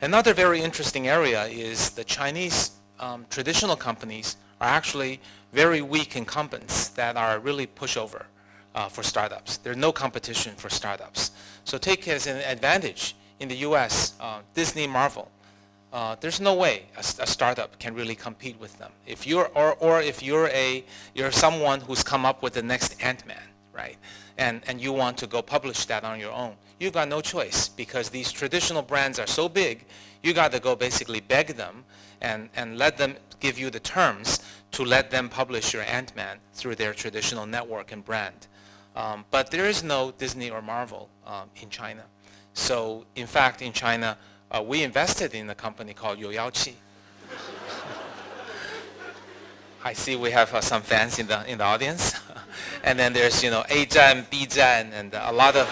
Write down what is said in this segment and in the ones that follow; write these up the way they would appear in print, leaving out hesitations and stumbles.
Another very interesting area is the Chinese traditional companies are actually very weak incumbents that are really pushover for startups. There's no competition for startups. So take as an advantage in the US, Disney, Marvel. There's no way a startup can really compete with them. If you're, or if you're someone who's come up with the next Ant-Man, right? And you want to go publish that on your own, you've got no choice because these traditional brands are so big, you got to go basically beg them and let them give you the terms to let them publish your Ant-Man through their traditional network and brand. But there is no Disney or Marvel in China. So in fact, in China, we invested in a company called Youyaoqi. I see we have some fans in the audience. And then there's, A-Zhan, B-Zhan, and a lot of,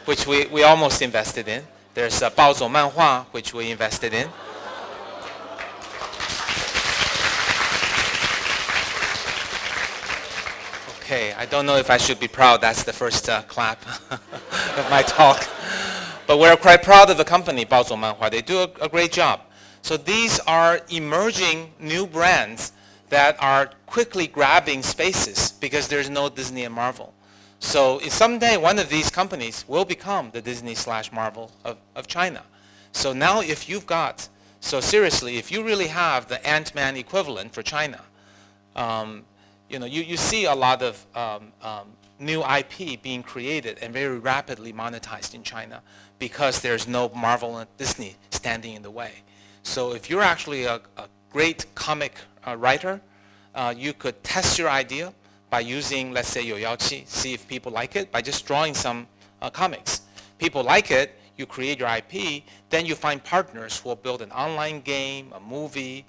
which we almost invested in. There's Baozhou Manhua, which we invested in. Okay, I don't know if I should be proud. That's the first clap of my talk. But we're quite proud of the company, Baozhou Manhua. They do a great job. So these are emerging new brands that are quickly grabbing spaces because there's no Disney and Marvel. So someday one of these companies will become the Disney/Marvel of China. So now if you've got, so seriously, if you really have the Ant-Man equivalent for China, you see a lot of new IP being created and very rapidly monetized in China because there's no Marvel and Disney standing in the way. So if you're actually a great comic writer, you could test your idea by using, let's say, Youyaoqi, see if people like it by just drawing some comics. People like it, you create your IP, then you find partners who will build an online game, a movie,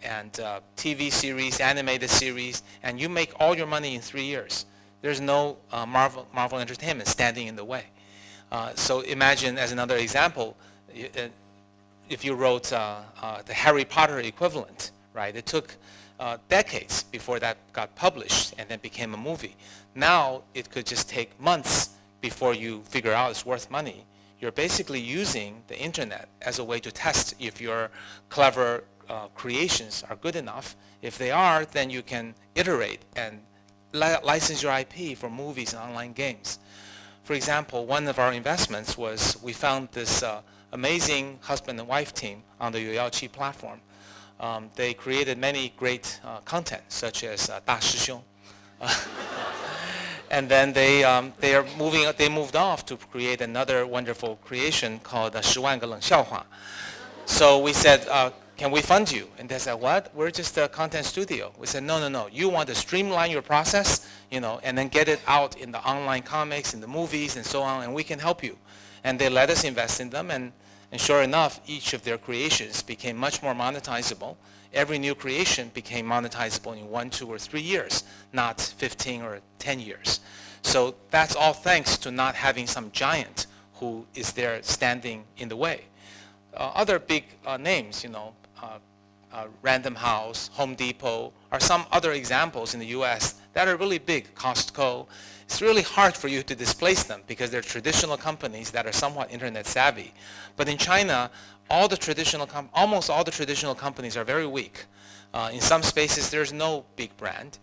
and TV series, animated series, and you make all your money in 3 years. There's no Marvel Entertainment standing in the way. So imagine, as another example, if you wrote the Harry Potter equivalent, right? It took decades before that got published and then became a movie. Now it could just take months before you figure out it's worth money. You're basically using the internet as a way to test if your clever creations are good enough. If they are, then you can iterate and license your IP for movies and online games. For example, one of our investments was we found this amazing husband and wife team on the Youyaoqi platform. They created many great content, such as 大师兄. And then they moved off to create another wonderful creation called 10万个冷笑话. So we said, can we fund you? And they said, what? We're just a content studio. We said, no. You want to streamline your process, and then get it out in the online comics, in the movies, and so on, and we can help you. And they let us invest in them, and sure enough, each of their creations became much more monetizable. Every new creation became monetizable in 1, 2, or 3 years, not 15 or 10 years. So that's all thanks to not having some giant who is there standing in the way. Other big names, Random House, Home Depot, are some other examples in the US that are really big, Costco. It's really hard for you to displace them because they're traditional companies that are somewhat internet savvy. But in China, almost all the traditional companies are very weak. In some spaces, there's no big brand.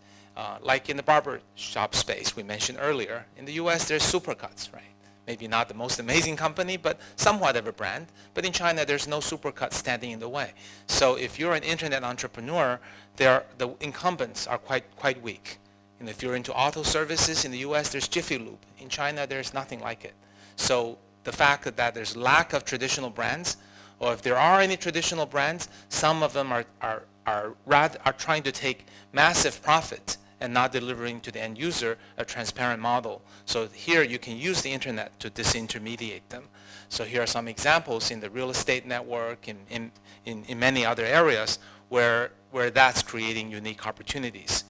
Like in the barber shop space we mentioned earlier. In the US, there's Supercuts, right? Maybe not the most amazing company, but somewhat of a brand. But in China, there's no Supercut standing in the way. So if you're an internet entrepreneur, the incumbents are quite weak. If you're into auto services in the US, there's Jiffy Lube. In China, there's nothing like it. So the fact that there's lack of traditional brands, or if there are any traditional brands, some of them are trying to take massive profit and not delivering to the end user a transparent model. So here you can use the internet to disintermediate them. So here are some examples in the real estate network, in many other areas where that's creating unique opportunities.